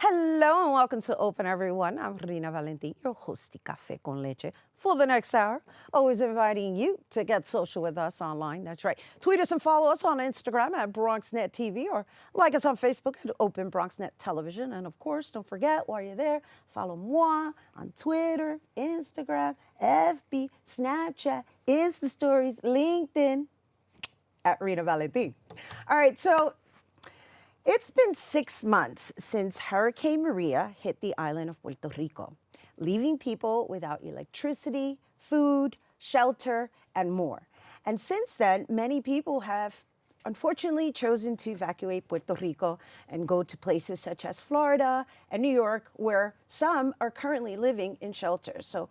Hello and welcome to Open Everyone. I'm Rhina Valentin, your host of Café con Leche for the next hour. Always inviting you to get social with us online. That's right. Tweet us and follow us on Instagram at BronxNet TV or like us on Facebook at Open BronxNet Television. And of course, don't forget while you're there, follow moi on Twitter, Instagram, FB, Snapchat, Insta Stories, LinkedIn at Rhina Valentin. All right, so it's been 6 months since Hurricane Maria hit the island of Puerto Rico, leaving people without electricity, food, shelter, and more. And since then, many people have unfortunately chosen to evacuate Puerto Rico and go to places such as Florida and New York, where some are currently living in shelters. So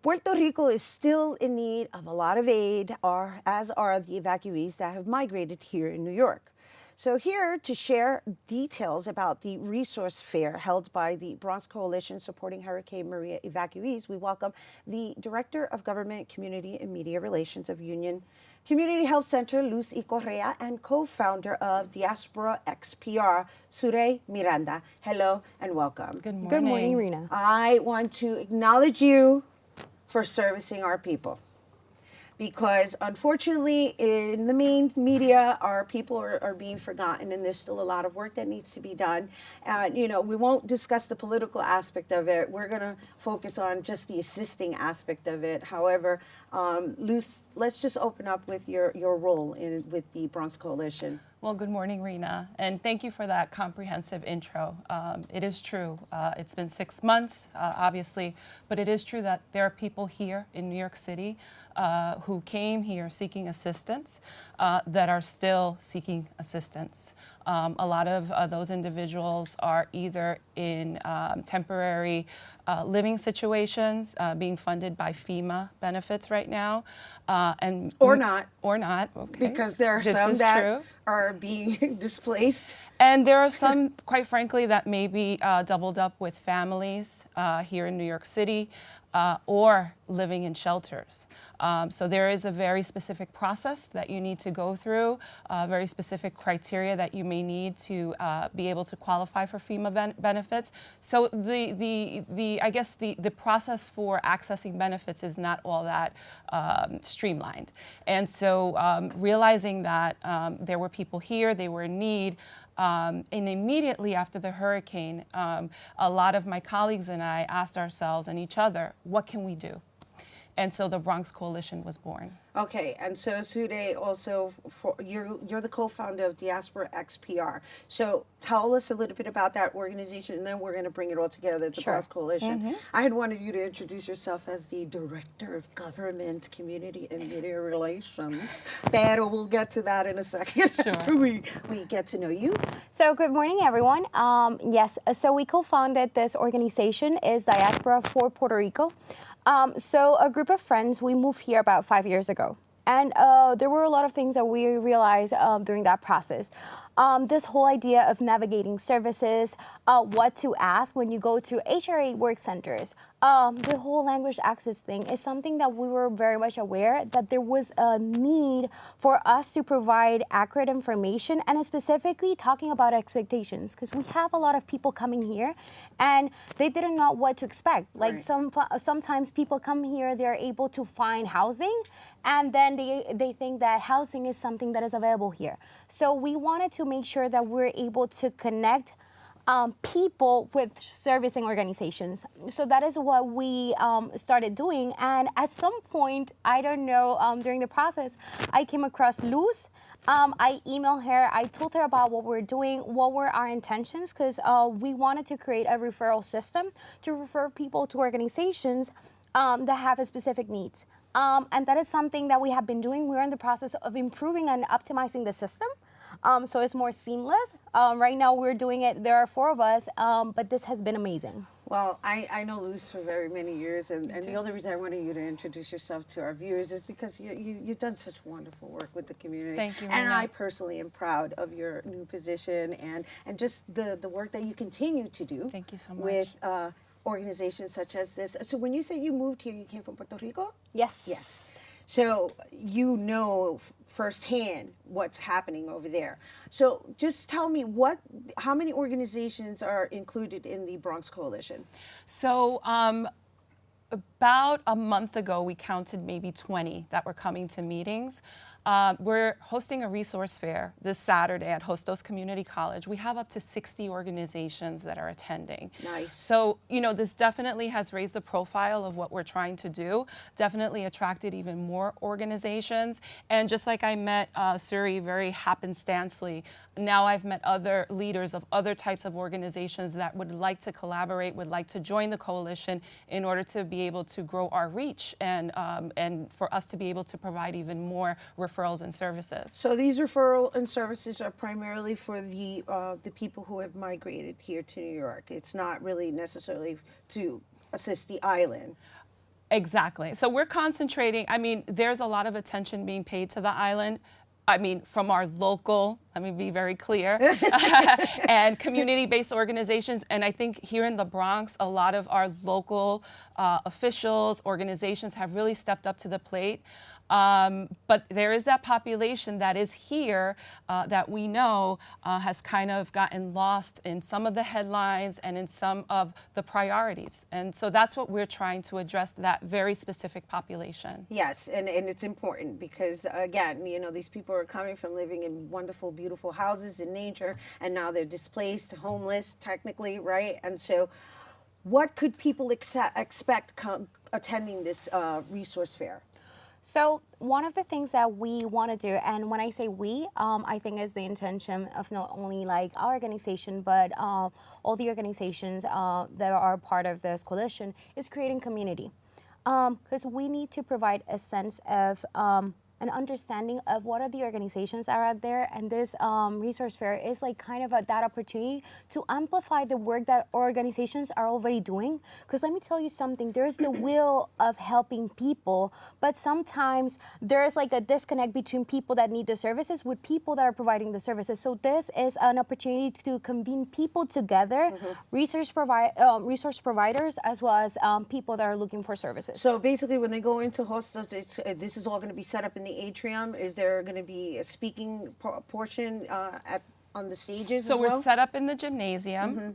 Puerto Rico is still in need of a lot of aid, as are the evacuees that have migrated here in New York. So here to share details about the resource fair held by the Bronx Coalition supporting Hurricane Maria evacuees, we welcome the Director of Government, Community and Media Relations of Union Community Health Center, Luz y Correa, and co-founder of Diaspora XPR, Surey, Miranda. Hello and welcome. Good morning. Good morning, Rhina. I want to acknowledge you for servicing our people. Because unfortunately, in the main media, our people are being forgotten, and there's still a lot of work that needs to be done. And, we won't discuss the political aspect of it. We're going to focus on just the assisting aspect of it. However, Luz, let's just open up with your role with the Bronx Coalition. Well, good morning, Rhina, and thank you for that comprehensive intro. It is true. It's been 6 months, obviously, but it is true that there are people here in New York City who came here seeking assistance that are still seeking assistance. A lot of those individuals are either in temporary living situations being funded by FEMA benefits right now. Or not. Or not, okay. Because there are some that are being displaced. And there are some, quite frankly, that may be doubled up with families here in New York City or living in shelters. So there is a very specific process that you need to go through, very specific criteria that you may need to be able to qualify for FEMA benefits. So I guess the process for accessing benefits is not all that streamlined. And so realizing that there were people here, they were in need, and immediately after the hurricane, a lot of my colleagues and I asked ourselves and each other, what can we do? And so the Bronx Coalition was born. Okay, and so Surey, also, you're the co-founder of Diaspora XPR. So tell us a little bit about that organization, and then we're going to bring it all together at the Bronx Coalition. Mm-hmm. I had wanted you to introduce yourself as the Director of Government, Community and Media Relations, but we'll get to that in a second. Sure. After we get to know you. So good morning, everyone. Yes, so we co-founded this organization, is Diaspora for Puerto Rico. So a group of friends, we moved here about 5 years ago. And there were a lot of things that we realized during that process. This whole idea of navigating services, what to ask when you go to HRA work centers, the whole language access thing is something that we were very much aware that there was a need for us to provide accurate information, and specifically talking about expectations, because we have a lot of people coming here and they didn't know what to expect. Like sometimes people come here, they're able to find housing, and then they think that housing is something that is available here. So we wanted to make sure that we're able to connect people with servicing organizations. So that is what we started doing. And at some point, I don't know, during the process, I came across Luz. I emailed her. I told her about what we're doing, what were our intentions, because we wanted to create a referral system to refer people to organizations that have specific needs. And that is something that we have been doing. We're in the process of improving and optimizing the system. So it's more seamless. Right now we're doing it, there are 4 of us, but this has been amazing. Well, I know Luz for very many years, and the only reason I wanted you to introduce yourself to our viewers is because you've done such wonderful work with the community. Thank you, And Rhina. I personally am proud of your new position and just the work that you continue to do. Thank you so much. With organizations such as this. So when you say you moved here, you came from Puerto Rico? Yes. Yes. So you know firsthand what's happening over there. So just tell me how many organizations are included in the Bronx Coalition? So about a month ago, we counted maybe 20 that were coming to meetings. We're hosting a resource fair this Saturday at Hostos Community College. We have up to 60 organizations that are attending. Nice. So, this definitely has raised the profile of what we're trying to do, definitely attracted even more organizations. And just like I met Surey very happenstancely, now I've met other leaders of other types of organizations that would like to collaborate, would like to join the coalition in order to be able to grow our reach and for us to be able to provide even more referrals and services. So these referral and services are primarily for the people who have migrated here to New York. It's not really necessarily to assist the island. Exactly. So we're concentrating, there's a lot of attention being paid to the island. From our local, let me be very clear, and community-based organizations. And I think here in the Bronx, a lot of our local officials, organizations have really stepped up to the plate. But there is that population that is here that we know has kind of gotten lost in some of the headlines and in some of the priorities. And so that's what we're trying to address, that very specific population. Yes, and it's important because, again, these people are coming from living in wonderful, beautiful houses in nature, and now they're displaced, homeless, technically, right? And so what could people expect attending this resource fair? So one of the things that we want to do, and when I say we, I think is the intention of not only like our organization, but all the organizations that are part of this coalition, is creating community. Because we need to provide a sense of an understanding of what are the organizations that are out there, and this resource fair is like kind of that opportunity to amplify the work that organizations are already doing. Because let me tell you something, there's the will of helping people, but sometimes there's like a disconnect between people that need the services with people that are providing the services. So this is an opportunity to convene people together, resource providers, as well as people that are looking for services. So basically, when they go into Hostos, this is all going to be set up in the atrium. Is there going to be a speaking portion on the stages? So as we're well? set up in the gymnasium,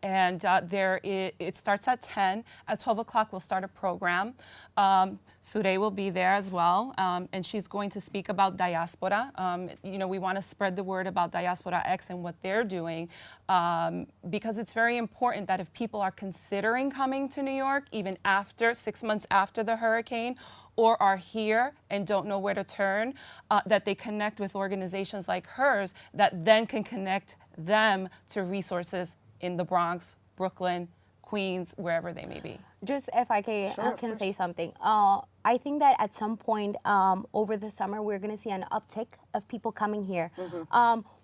it starts at 10. At 12 o'clock, we'll start a program. Surey will be there as well, and she's going to speak about Diaspora. We want to spread the word about Diaspora X and what they're doing, because it's very important that if people are considering coming to New York, even 6 months after the hurricane, or are here and don't know where to turn, that they connect with organizations like hers that then can connect them to resources in the Bronx, Brooklyn, Queens, wherever they may be. Just if I can, Sure, say something. I think that at some point over the summer, we're going to see an uptick of people coming here.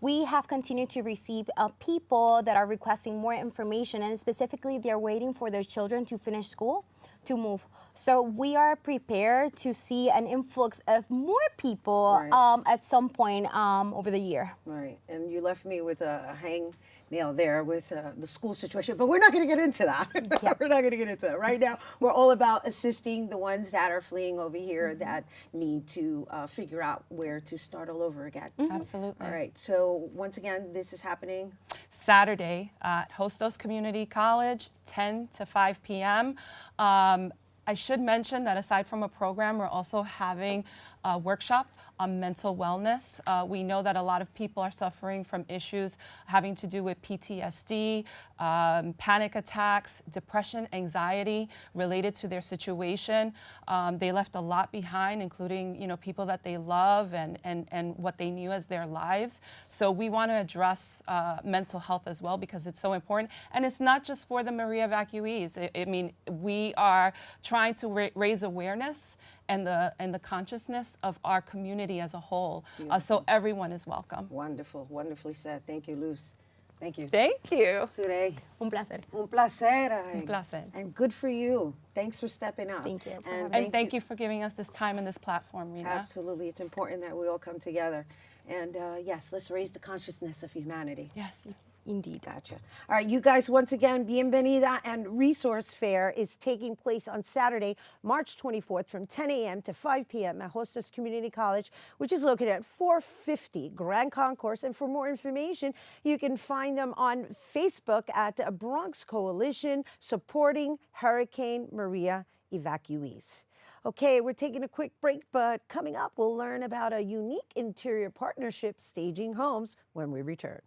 We have continued to receive people that are requesting more information, and specifically they're waiting for their children to finish school to move. So we are prepared to see an influx of more people at some point over the year. Right, and you left me with a hangnail there with the school situation, but we're not going to get into that. Yeah. We're not going to get into that. Right now, we're all about assisting the ones that are fleeing over here that need to figure out where to start all over again. Absolutely. All right, so once again, this is happening Saturday at Hostos Community College, 10 to 5 p.m. I should mention that aside from a program, we're also having a workshop on mental wellness. We know that a lot of people are suffering from issues having to do with PTSD, panic attacks, depression, anxiety related to their situation. They left a lot behind, including people that they love and what they knew as their lives. So we want to address mental health as well, because it's so important. And it's not just for the Maria evacuees. We are trying to raise awareness and the consciousness of our community as a whole, so everyone is welcome. Wonderful, wonderfully said. Thank you, Luz. Thank you. Thank you. Surey. Un placer. Un placer. Un placer. And good for you. Thanks for stepping up. Thank you. And thank you for giving us this time and this platform, Rhina. Absolutely. It's important that we all come together. And yes, let's raise the consciousness of humanity. Yes. Indeed. Gotcha. All right, you guys, once again, Bienvenida and Resource Fair is taking place on Saturday, March 24th from 10 a.m. to 5 p.m. at Hostos Community College, which is located at 450 Grand Concourse. And for more information, you can find them on Facebook at Bronx Coalition Supporting Hurricane Maria Evacuees. Okay, we're taking a quick break, but coming up, we'll learn about a unique interior partnership staging homes when we return.